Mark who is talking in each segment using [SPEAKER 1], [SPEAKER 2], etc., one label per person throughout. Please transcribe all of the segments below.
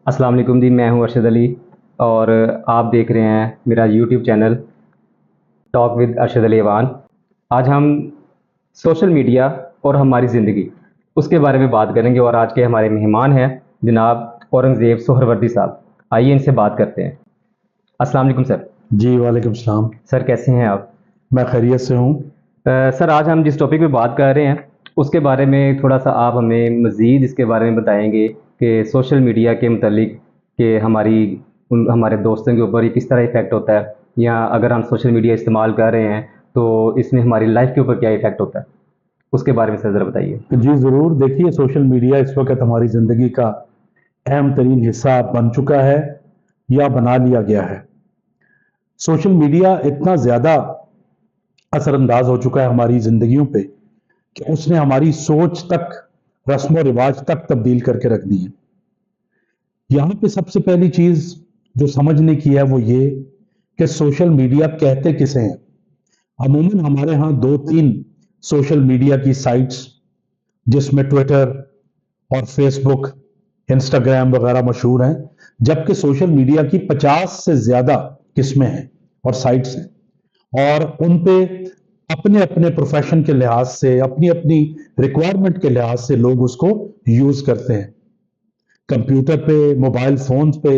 [SPEAKER 1] अस्सलाम वालेकुम जी, मैं हूं अरशद अली और आप देख रहे हैं मेरा YouTube channel talk with Arshad Ali Awan. आज हम सोशल मीडिया और हमारी ज़िंदगी उसके बारे में बात करेंगे और आज के हमारे मेहमान हैं जनाब औरंगज़ेब सोहरवर्दी साहब। आइए इनसे बात करते हैं। अस्सलाम वालेकुम सर।
[SPEAKER 2] जी वालेकुम सलाम।
[SPEAKER 1] सर कैसे हैं आप?
[SPEAKER 2] मैं खैरियत से हूँ।
[SPEAKER 1] सर आज हम जिस टॉपिक पे बात कर रहे हैं उसके बारे में थोड़ा सा आप हमें मज़ीद इसके बारे में बताएंगे कि सोशल मीडिया के मतलब कि हमारे दोस्तों के ऊपर ये किस तरह इफ़ेक्ट होता है, या अगर हम सोशल मीडिया इस्तेमाल कर रहे हैं तो इसमें हमारी लाइफ के ऊपर क्या इफ़ेक्ट होता है, उसके बारे में सर ज़रा बताइए।
[SPEAKER 2] जी ज़रूर। देखिए, सोशल मीडिया इस वक्त हमारी ज़िंदगी का अहम तरीन हिस्सा बन चुका है या बना लिया गया है। सोशल मीडिया इतना ज़्यादा असरअंदाज हो चुका है हमारी ज़िंदगियों पे कि उसने हमारी सोच तक, रस्म व रिवाज तक तब्दील करके रख दी है। यहाँ पे सबसे पहली चीज़ जो समझने की है वो ये कि सोशल मीडिया कहते किसे हैं। अमूमन हमारे यहाँ दो तीन सोशल मीडिया की साइट्स, जिसमें ट्विटर और फेसबुक, इंस्टाग्राम वगैरह मशहूर हैं, जबकि सोशल मीडिया की 50 से ज्यादा किस्में हैं और साइट्स हैं, और उन पे अपने अपने प्रोफेशन के लिहाज से, अपनी अपनी रिक्वायरमेंट के लिहाज से लोग उसको यूज करते हैं। कंप्यूटर पे, मोबाइल फोन्स पे,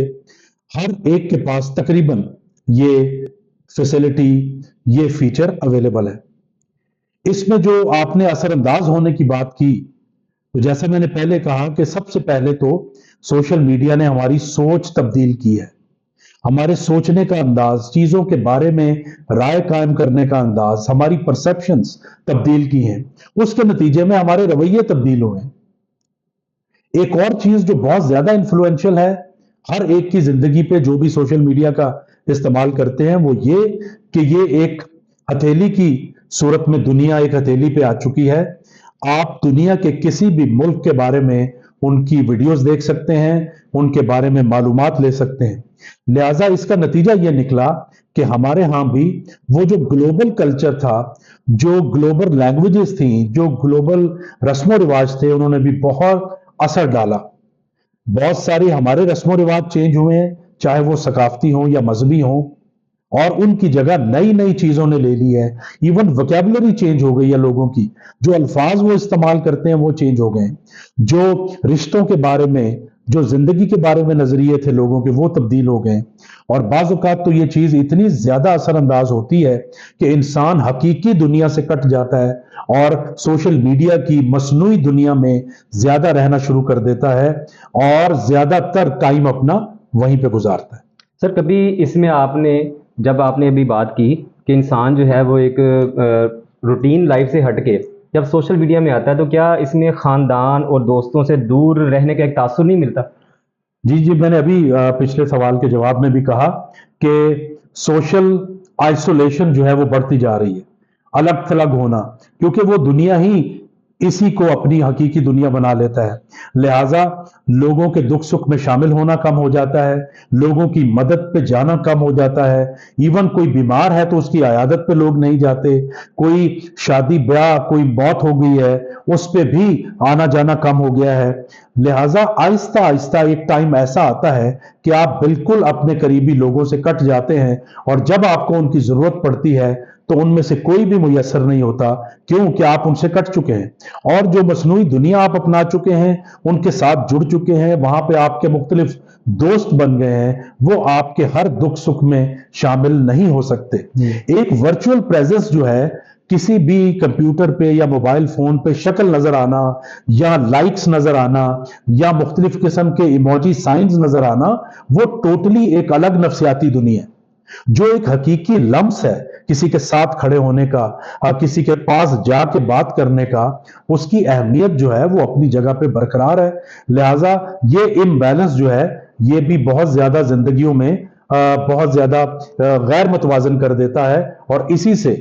[SPEAKER 2] हर एक के पास तकरीबन ये फैसिलिटी, ये फीचर अवेलेबल है। इसमें जो आपने असरअंदाज होने की बात की, तो जैसा मैंने पहले कहा कि सबसे पहले तो सोशल मीडिया ने हमारी सोच तब्दील की है। हमारे सोचने का अंदाज, चीजों के बारे में राय कायम करने का अंदाज, हमारी परसेप्शंस तब्दील की हैं। उसके नतीजे में हमारे रवैये तब्दील हुए हैं। एक और चीज जो बहुत ज्यादा इंफ्लुएंशियल है हर एक की जिंदगी पे, जो भी सोशल मीडिया का इस्तेमाल करते हैं, वो ये कि ये एक हथेली की सूरत में दुनिया एक हथेली पे आ चुकी है। आप दुनिया के किसी भी मुल्क के बारे में उनकी वीडियोस देख सकते हैं, उनके बारे में मालूमात ले सकते हैं। लिहाजा इसका नतीजा यह निकला कि हमारे यहां भी वो जो ग्लोबल कल्चर था, जो ग्लोबल लैंग्वेजेस थी, जो ग्लोबल रस्म रिवाज थे, उन्होंने भी बहुत असर डाला। बहुत सारे हमारे रस्म रिवाज चेंज हुए हैं, चाहे वो सकाफती हो या मजहबी हो, और उनकी जगह नई नई चीजों ने ले ली है। इवन वोकैबुलरी चेंज हो गई है लोगों की, जो अल्फाज वो इस्तेमाल करते हैं वो चेंज हो गए हैं। जो रिश्तों के बारे में, जो जिंदगी के बारे में नजरिए थे लोगों के, वो तब्दील हो गए। और बाज़ औक़ात तो ये चीज इतनी ज्यादा असरअंदाज होती है कि इंसान हकीकी दुनिया से कट जाता है और सोशल मीडिया की मसनूई दुनिया में ज्यादा रहना शुरू कर देता है और ज्यादातर टाइम अपना वहीं पे गुजारता है।
[SPEAKER 1] सर कभी इसमें जब आपने अभी बात की कि इंसान जो है वो एक रूटीन लाइफ से हटके जब सोशल मीडिया में आता है, तो क्या इसमें ख़ानदान और दोस्तों से दूर रहने का एक तासुर नहीं मिलता?
[SPEAKER 2] जी जी, मैंने अभी पिछले सवाल के जवाब में भी कहा कि सोशल आइसोलेशन जो है वो बढ़ती जा रही है, अलग थलग होना, क्योंकि वो दुनिया ही इसी को अपनी हकीकी दुनिया बना लेता है। लिहाजा लोगों के दुख सुख में शामिल होना कम हो जाता है, लोगों की मदद पे जाना कम हो जाता है। इवन कोई बीमार है तो उसकी अयादत पे लोग नहीं जाते, कोई शादी ब्याह, कोई मौत हो गई है, उस पे भी आना जाना कम हो गया है। लिहाजा आहिस्ता आहिस्ता एक टाइम ऐसा आता है कि आप बिल्कुल अपने करीबी लोगों से कट जाते हैं, और जब आपको उनकी जरूरत पड़ती है तो उनमें से कोई भी मुयस्सर नहीं होता, क्योंकि आप उनसे कट चुके हैं। और जो मसनूई दुनिया आप अपना चुके हैं, उनके साथ जुड़ चुके हैं, वहां पे आपके मुख्तलिफ दोस्त बन गए हैं, वो आपके हर दुख सुख में शामिल नहीं हो सकते। एक वर्चुअल प्रेजेंस जो है, किसी भी कंप्यूटर पे या मोबाइल फोन पे शक्ल नजर आना, या लाइक्स नजर आना, या मुख्तलिफ किस्म के इमोजी साइंस नजर आना, वो टोटली एक अलग नफ्सियाती दुनिया है। जो एक हकीकी लम्स है किसी के साथ खड़े होने का, किसी के पास जाके बात करने का, उसकी अहमियत जो है वो अपनी जगह पे बरकरार है। लिहाजा ये इम्बैलेंस जो है, ये भी बहुत ज्यादा जिंदगियों में बहुत ज्यादा गैर मुतवाजन कर देता है। और इसी से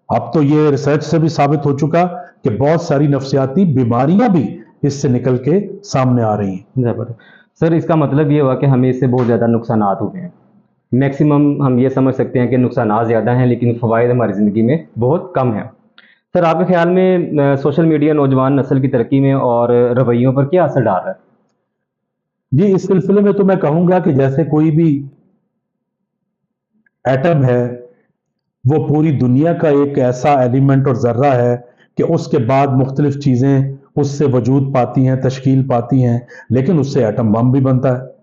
[SPEAKER 2] अब तो ये रिसर्च से भी साबित हो चुका कि बहुत सारी नफ्सियाती बीमारियां भी इससे निकल के सामने आ रही हैं।
[SPEAKER 1] जबरदस्त। सर इसका मतलब ये हुआ कि हमें इससे बहुत ज़्यादा नुकसानात हुए हैं। मैक्सिमम हम ये समझ सकते हैं कि नुकसानात ज़्यादा हैं लेकिन फ़वाइद हमारी ज़िंदगी में बहुत कम है। सर आपके ख्याल में सोशल मीडिया नौजवान नस्ल की तरक्की में और रवैयों पर क्या असर डाल रहा है?
[SPEAKER 2] जी, इस सिलसिले में तो मैं कहूंगा कि जैसे कोई भी एटम है, वो पूरी दुनिया का एक ऐसा एलिमेंट और जर्रा है कि उसके बाद मुख्तलिफ चीजें उससे वजूद पाती हैं, तश्कील पाती हैं, लेकिन उससे एटम बम भी बनता है।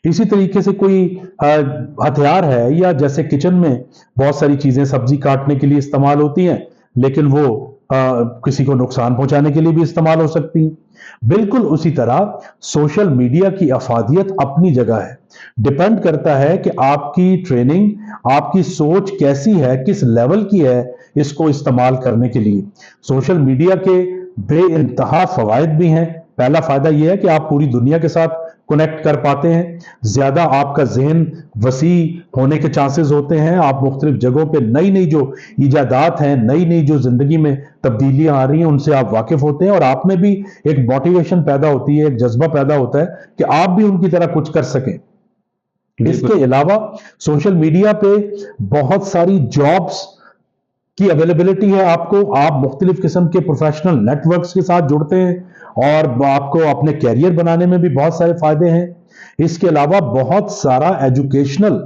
[SPEAKER 2] इसी तरीके से कोई हथियार है, या जैसे किचन में बहुत सारी चीजें सब्जी काटने के लिए इस्तेमाल होती हैं, लेकिन वो किसी को नुकसान पहुंचाने के लिए भी इस्तेमाल हो सकती हैं। बिल्कुल उसी तरह सोशल मीडिया की अफादियत अपनी जगह है। डिपेंड करता है कि आपकी ट्रेनिंग, आपकी सोच कैसी है, किस लेवल की है इसको इस्तेमाल करने के लिए। सोशल मीडिया के बेइंतहा फवायद भी हैं। पहला फायदा यह है कि आप पूरी दुनिया के साथ कनेक्ट कर पाते हैं, ज्यादा आपका जहन वसी होने के चांसेस होते हैं, आप मुख्तलिफ जगहों पे नई नई जो इजादात हैं, नई नई जो जिंदगी में तब्दीलियां आ रही हैं, उनसे आप वाकिफ होते हैं, और आप में भी एक मोटिवेशन पैदा होती है, एक जज्बा पैदा होता है कि आप भी उनकी तरह कुछ कर सकें। इसके अलावा सोशल मीडिया पे बहुत सारी जॉब्स की अवेलेबिलिटी है आपको। आप मुख्तलिफ किस्म के प्रोफेशनल नेटवर्क्स के साथ जुड़ते हैं और आपको अपने कैरियर बनाने में भी बहुत सारे फायदे हैं। इसके अलावा बहुत सारा educational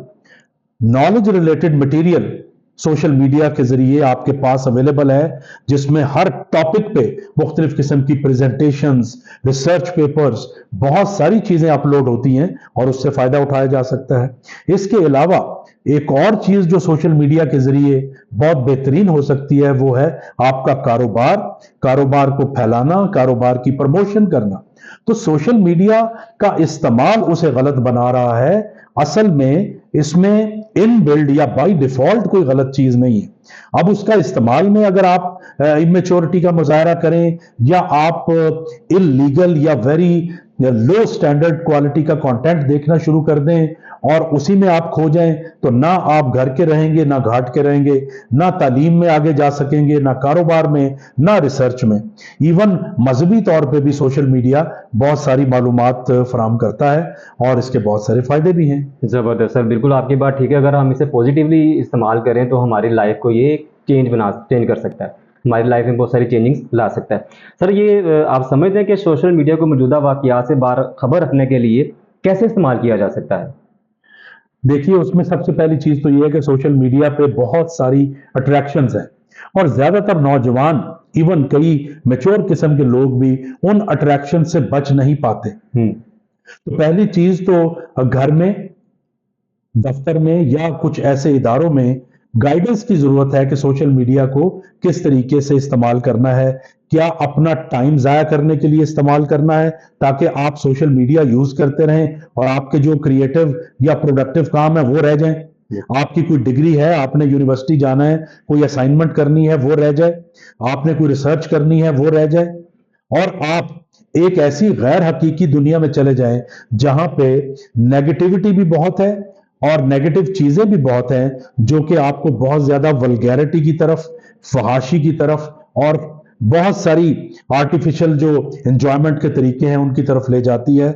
[SPEAKER 2] knowledge related material social media के जरिए आपके पास अवेलेबल है, जिसमें हर टॉपिक पे मुख्तलिफ किस्म की प्रेजेंटेशंस, रिसर्च पेपर्स, बहुत सारी चीजें अपलोड होती हैं और उससे फायदा उठाया जा सकता है। इसके अलावा एक और चीज जो सोशल मीडिया के जरिए बहुत बेहतरीन हो सकती है, वो है आपका कारोबार, कारोबार को फैलाना, कारोबार की प्रमोशन करना। तो सोशल मीडिया का इस्तेमाल उसे गलत बना रहा है। असल में इसमें इन बिल्ड या बाय डिफॉल्ट कोई गलत चीज नहीं है। अब उसका इस्तेमाल में अगर आप इमेच्योरिटी का मुजाहरा करें, या आप इलीगल या वेरी लो स्टैंडर्ड क्वालिटी का कंटेंट देखना शुरू कर दें और उसी में आप खो जाएं, तो ना आप घर के रहेंगे, ना घाट के रहेंगे, ना तालीम में आगे जा सकेंगे, ना कारोबार में, ना रिसर्च में। इवन मजहबी तौर पे भी सोशल मीडिया बहुत सारी मालूमात फराहम करता है और इसके बहुत सारे फायदे भी हैं।
[SPEAKER 1] ज़बरदस्त सर, बिल्कुल आपकी बात ठीक है। अगर हम इसे पॉजिटिवली इस्तेमाल करें तो हमारी लाइफ को ये चेंज कर सकता है, हमारी लाइफ में बहुत सारी चेंजिंग्स ला सकता है। सर ये आप समझते हैं कि सोशल मीडिया को मौजूदा वाक़यात से खबर रखने के लिए कैसे इस्तेमाल किया जा सकता है?
[SPEAKER 2] देखिए, उसमें सबसे पहली चीज तो ये है कि सोशल मीडिया पे बहुत सारी अट्रैक्शंस हैं और ज्यादातर नौजवान, इवन कई मेच्योर किस्म के लोग भी उन अट्रैक्शन से बच नहीं पाते। तो पहली चीज तो घर में, दफ्तर में या कुछ ऐसे इदारों में गाइडेंस की जरूरत है कि सोशल मीडिया को किस तरीके से इस्तेमाल करना है। क्या अपना टाइम जाया करने के लिए इस्तेमाल करना है ताकि आप सोशल मीडिया यूज करते रहें और आपके जो क्रिएटिव या प्रोडक्टिव काम है वो रह जाएं? आपकी कोई डिग्री है, आपने यूनिवर्सिटी जाना है, कोई असाइनमेंट करनी है, वो रह जाए। आपने कोई रिसर्च करनी है, वो रह जाए। और आप एक ऐसी गैर हकीकी दुनिया में चले जाएं जहां पे नेगेटिविटी भी बहुत है और नेगेटिव चीजें भी बहुत हैं, जो कि आपको बहुत ज्यादा वल्गैरिटी की तरफ, फहाशी की तरफ और बहुत सारी आर्टिफिशियल जो एंजॉयमेंट के तरीके हैं उनकी तरफ ले जाती है,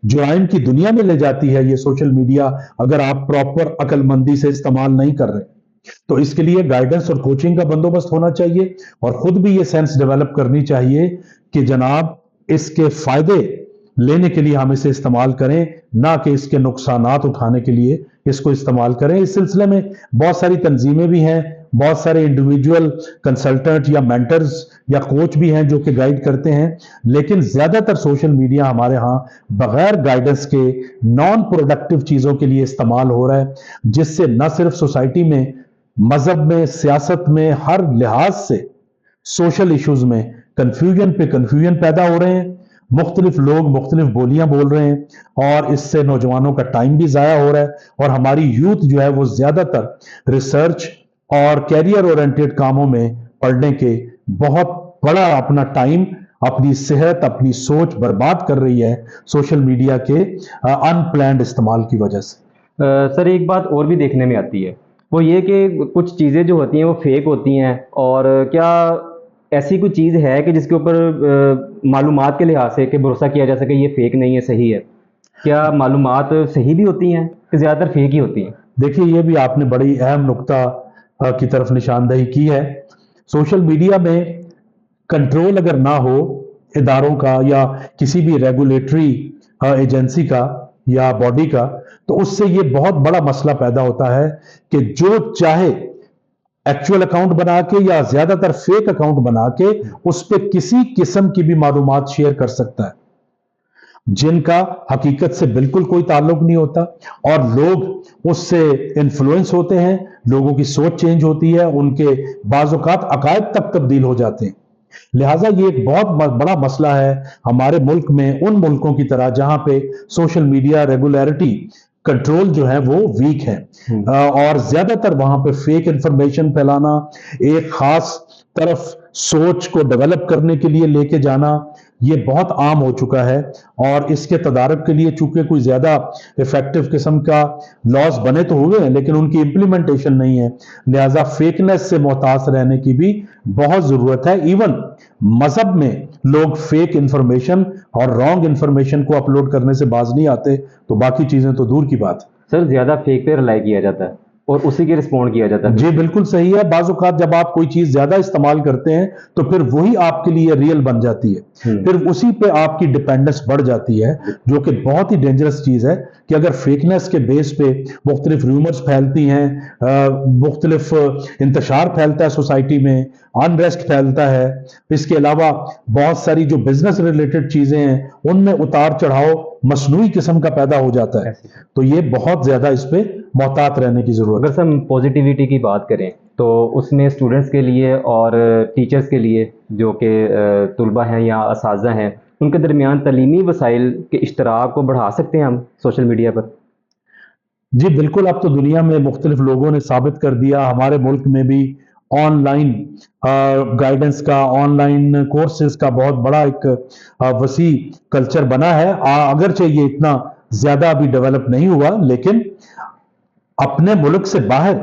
[SPEAKER 2] जुराइम की दुनिया में ले जाती है ये सोशल मीडिया, अगर आप प्रॉपर अक्लमंदी से इस्तेमाल नहीं कर रहे। तो इसके लिए गाइडेंस और कोचिंग का बंदोबस्त होना चाहिए और खुद भी ये सेंस डेवलप करनी चाहिए कि जनाब इसके फायदे लेने के लिए हम इसे इस्तेमाल करें, ना कि इसके नुकसानात उठाने के लिए इसको इस्तेमाल करें। इस सिलसिले में बहुत सारी तंजीमें भी हैं, बहुत सारे इंडिविजुअल कंसल्टेंट या मेंटर्स या कोच भी हैं जो कि गाइड करते हैं, लेकिन ज्यादातर सोशल मीडिया हमारे यहाँ बगैर गाइडेंस के नॉन प्रोडक्टिव चीजों के लिए इस्तेमाल हो रहा है, जिससे न सिर्फ सोसाइटी में, मजहब में, सियासत में, हर लिहाज से सोशल इश्यूज में कंफ्यूजन पे कंफ्यूजन पैदा हो रहे हैं। मुख्तलिफ लोग मुख्तलिफ बोलियां बोल रहे हैं और इससे नौजवानों का टाइम भी ज़ाया हो रहा है और हमारी यूथ जो है वो ज़्यादातर रिसर्च और कैरियर ओरिएंटेड कामों में पढ़ने के बहुत बड़ा अपना टाइम, अपनी सेहत, अपनी सोच बर्बाद कर रही है सोशल मीडिया के अनप्लान्ड इस्तेमाल की वजह से।
[SPEAKER 1] सर एक बात और भी देखने में आती है, वो ये कि कुछ चीज़ें जो होती हैं वो फेक होती हैं, और क्या ऐसी कोई चीज़ है कि जिसके ऊपर मालूमात के लिहाज से कि भरोसा किया जा सके ये फेक नहीं है, सही है? क्या मालूमात सही भी होती हैं कि ज़्यादातर फेक ही होती हैं?
[SPEAKER 2] देखिए, ये भी आपने बड़ी अहम नुक्ता की तरफ निशानदही की है। सोशल मीडिया में कंट्रोल अगर ना हो इदारों का या किसी भी रेगुलेटरी एजेंसी का या बॉडी का, तो उससे ये बहुत बड़ा मसला पैदा होता है कि जो चाहे एक्चुअल अकाउंट बना के या ज्यादातर फेक अकाउंट बना के उस पर किसी किस्म की भी मालूमात शेयर कर सकता है जिनका हकीकत से बिल्कुल कोई ताल्लुक नहीं होता, और लोग उससे इन्फ्लुएंस होते हैं, लोगों की सोच चेंज होती है, उनके बाज़-औक़ात अकायद तक तब्दील हो जाते हैं। लिहाजा ये एक बहुत बड़ा मसला है हमारे मुल्क में, उन मुल्कों की तरह जहां पे सोशल मीडिया रेगुलरिटी कंट्रोल जो है वो वीक है, और ज्यादातर वहां पे फेक इंफॉर्मेशन फैलाना, एक खास तरफ सोच को डेवलप करने के लिए लेके जाना, ये बहुत आम हो चुका है। और इसके तदारक के लिए चूंकि कोई ज्यादा इफेक्टिव किस्म का लॉस बने तो हुए हैं लेकिन उनकी इंप्लीमेंटेशन नहीं है, लिहाजा फेकनेस से मोहताज रहने की भी बहुत जरूरत है। इवन मजहब में लोग फेक इंफॉर्मेशन और रॉन्ग इंफॉर्मेशन को अपलोड करने से बाज नहीं आते, तो बाकी चीजें तो दूर की बात।
[SPEAKER 1] सर ज्यादा फेक पे रिलाई किया जाता है और उसी के रिस्पॉन्ड किया जाता है।
[SPEAKER 2] जी बिल्कुल सही है। बाज़ औक़ात जब आप कोई चीज ज्यादा इस्तेमाल करते हैं तो फिर वही आपके लिए रियल बन जाती है, फिर उसी पे आपकी डिपेंडेंस बढ़ जाती है, जो कि बहुत ही डेंजरस चीज है कि अगर फेकनेस के बेस पे मुख्तलिफ रूमर्स फैलती हैं, मुख्तलिफ इंतशार फैलता है सोसाइटी में, अनरेस्ट फैलता है, इसके अलावा बहुत सारी जो बिजनेस रिलेटेड चीजें हैं उनमें उतार चढ़ाव मसनूई किस्म का पैदा हो जाता है, तो ये बहुत ज्यादा इस पे मोहतात रहने की जरूरत है।
[SPEAKER 1] अगर हम पॉजिटिविटी की बात करें तो उसमें स्टूडेंट्स के लिए और टीचर्स के लिए जो कि तुलबा हैं या असातिज़ा हैं, उनके दरमियान तलीमी वसाइल के इश्तराक को बढ़ा सकते हैं हम सोशल मीडिया पर?
[SPEAKER 2] जी बिल्कुल, अब तो दुनिया में मुख्तलिफ लोगों ने साबित कर दिया, हमारे मुल्क में भी ऑनलाइन गाइडेंस का, ऑनलाइन कोर्सेज का बहुत बड़ा एक वसी कल्चर बना है। अगरचे ये इतना ज्यादा अभी डेवलप नहीं हुआ, लेकिन अपने मुल्क से बाहर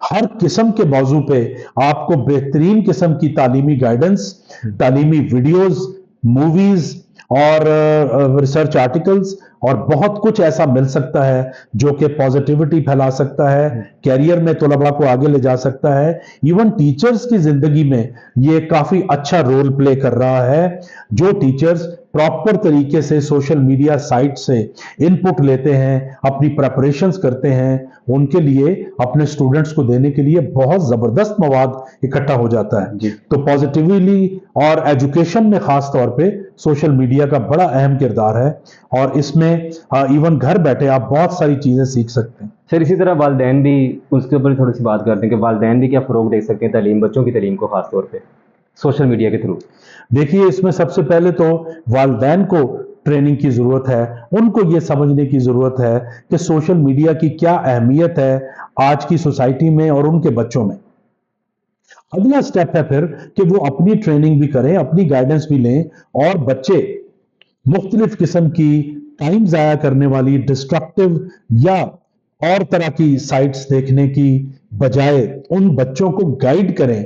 [SPEAKER 2] हर किस्म के मौजू पे आपको बेहतरीन किस्म की तालीमी गाइडेंस, तालीमी वीडियोस, मूवीज और रिसर्च आर्टिकल्स और बहुत कुछ ऐसा मिल सकता है जो कि पॉजिटिविटी फैला सकता है, कैरियर में तलबा को आगे ले जा सकता है। इवन टीचर्स की जिंदगी में ये काफी अच्छा रोल प्ले कर रहा है। जो टीचर्स प्रॉपर तरीके से सोशल मीडिया साइट से इनपुट लेते हैं, अपनी प्रेपरेशंस करते हैं, उनके लिए अपने स्टूडेंट्स को देने के लिए बहुत जबरदस्त मवाद इकट्ठा हो जाता है। तो पॉजिटिवली और एजुकेशन में खास तौर पे सोशल मीडिया का बड़ा अहम किरदार है, और इसमें इवन घर बैठे आप बहुत सारी चीजें सीख सकते हैं।
[SPEAKER 1] सर इसी तरह वालिदैन भी, उसके ऊपर थोड़ी सी बात करते हैं कि वालिदैन भी क्या फ़रोग दे सकते हैं तालीम, बच्चों की तालीम को खास तौर पे सोशल मीडिया के थ्रू?
[SPEAKER 2] देखिए, इसमें सबसे पहले तो वालिदैन को ट्रेनिंग की जरूरत है, उनको ये समझने की जरूरत है कि सोशल मीडिया की क्या अहमियत है आज की सोसाइटी में और उनके बच्चों में। अगला स्टेप है फिर कि वो अपनी ट्रेनिंग भी करें, अपनी गाइडेंस भी लें, और बच्चे मुख्तलिफ किस्म की टाइम जाया करने वाली डिस्ट्रक्टिव या और तरह की साइट्स देखने की बजाय उन बच्चों को गाइड करें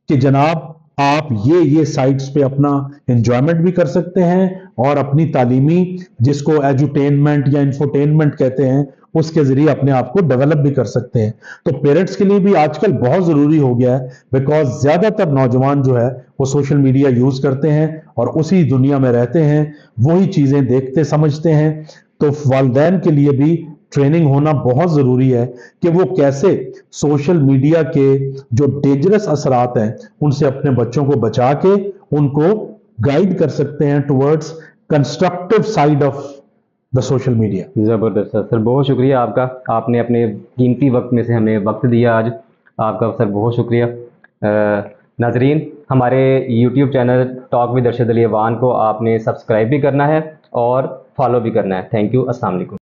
[SPEAKER 2] कि जनाब आप ये साइट्स पे अपना एंजॉयमेंट भी कर सकते हैं और अपनी तालीमी, जिसको एजुटेनमेंट या इंफोटेनमेंट कहते हैं, उसके जरिए अपने आप को डेवलप भी कर सकते हैं। तो पेरेंट्स के लिए भी आजकल बहुत जरूरी हो गया है, बिकॉज ज्यादातर नौजवान जो है वो सोशल मीडिया यूज करते हैं और उसी दुनिया में रहते हैं, वही चीजें देखते समझते हैं। तो वालिदैन के लिए भी ट्रेनिंग होना बहुत जरूरी है कि वो कैसे सोशल मीडिया के जो डेंजरस असरात हैं उनसे अपने बच्चों को बचा के उनको गाइड कर सकते हैं towards constructive side of the social media.
[SPEAKER 1] ज़बरदस्त सर, बहुत शुक्रिया आपका, आपने अपने कीमती वक्त में से हमें वक्त दिया आज, आपका सर बहुत शुक्रिया। नाजरीन, हमारे YouTube channel talk with Arshad Ali Awan को आपने सब्सक्राइब भी करना है और फॉलो भी करना है। Thank you. अस्सलाम वालेकुम।